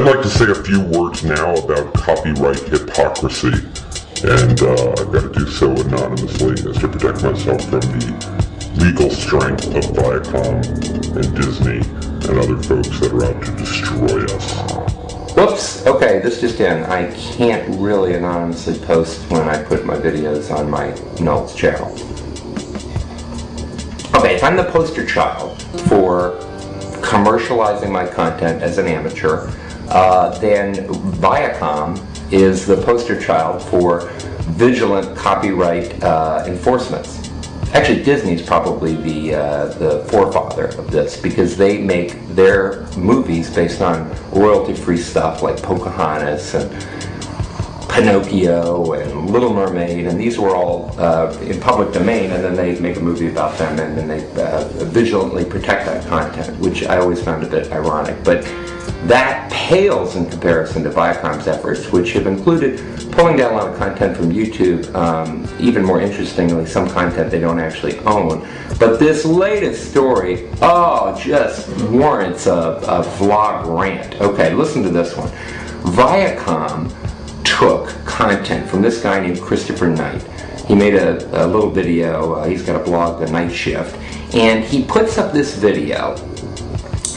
I'd like to say a few words now about copyright hypocrisy, and I've got to do so anonymously as to protect myself from the legal strength of Viacom and Disney and other folks that are out to destroy us. Whoops, okay, this just in. I can't really anonymously post when I put my videos on my Knowles channel. Okay, if I'm the poster child for commercializing my content as an amateur, then Viacom is the poster child for vigilant copyright enforcements. Actually, Disney's probably the forefather of this, because they make their movies based on royalty-free stuff like Pocahontas and Pinocchio and Little Mermaid, and these were all in public domain, and then they make a movie about them, and then they vigilantly protect that content, which I always found a bit ironic. But that pales in comparison to Viacom's efforts, which have included pulling down a lot of content from YouTube, even more interestingly, some content they don't actually own. But this latest story, just warrants a vlog rant. Okay, listen to this one. Viacom took content from this guy named Christopher Knight. He made a little video. He's got a blog, The Night Shift, and he puts up this video,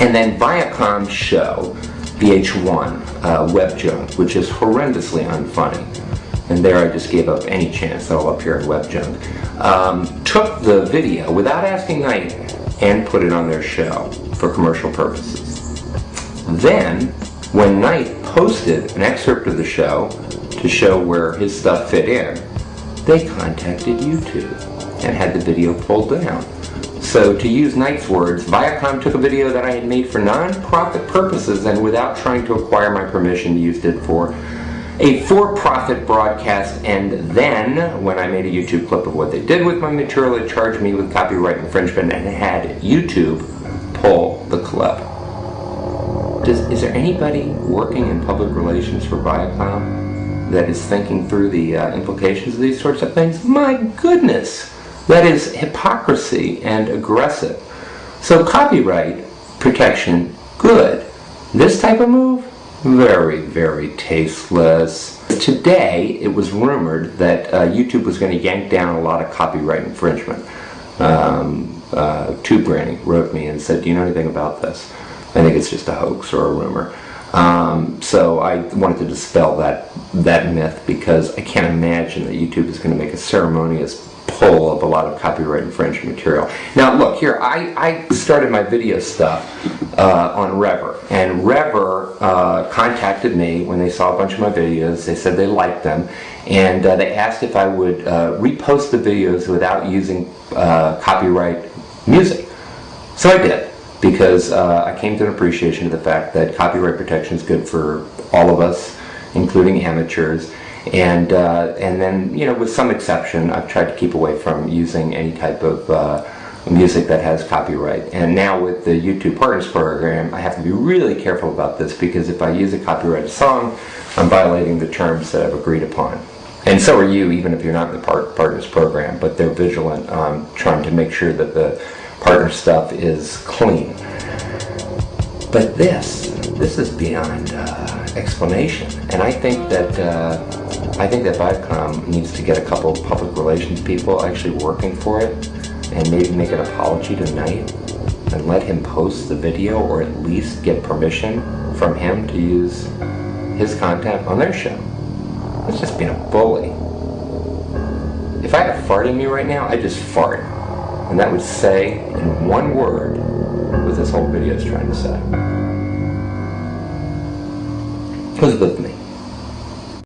and then Viacom's show, VH1, Web Junk, which is horrendously unfunny, and there I just gave up any chance that I'll appear in Web Junk, took the video without asking Knight and put it on their show for commercial purposes. Then, when Knight posted an excerpt of the show to show where his stuff fit in, they contacted YouTube and had the video pulled down. So, to use Knight's words, Viacom took a video that I had made for non-profit purposes, and without trying to acquire my permission, used it for a for-profit broadcast, and then, when I made a YouTube clip of what they did with my material, they charged me with copyright infringement and had YouTube pull the clip. Is there anybody working in public relations for Viacom that is thinking through the implications of these sorts of things? My goodness! That is hypocrisy and aggressive. So copyright protection, good. This type of move, very, very tasteless. Today, it was rumored that YouTube was going to yank down a lot of copyright infringement. Tube Granny wrote me and said, do you know anything about this? I think it's just a hoax or a rumor. So I wanted to dispel that myth, because I can't imagine that YouTube is going to make a ceremonious pull of a lot of copyright infringement material. Now look here, I started my video stuff on Rever, and Rever contacted me when they saw a bunch of my videos. They said they liked them, and they asked if I would repost the videos without using copyright music. So I did, because I came to an appreciation of the fact that copyright protection is good for all of us, including amateurs. And then, you know, with some exception, I've tried to keep away from using any type of music that has copyright. And now with the YouTube Partners Program, I have to be really careful about this, because if I use a copyrighted song, I'm violating the terms that I've agreed upon. And so are you, even if you're not in the Partners Program, but they're vigilant, trying to make sure that the partner stuff is clean. But this is beyond explanation, and I think that Viacom needs to get a couple of public relations people actually working for it, and maybe make an apology to Knight and let him post the video, or at least get permission from him to use his content on their show. It's just being a bully. If I had a fart in me right now, I'd just fart, and that would say in one word what this whole video is trying to say. Who's with me?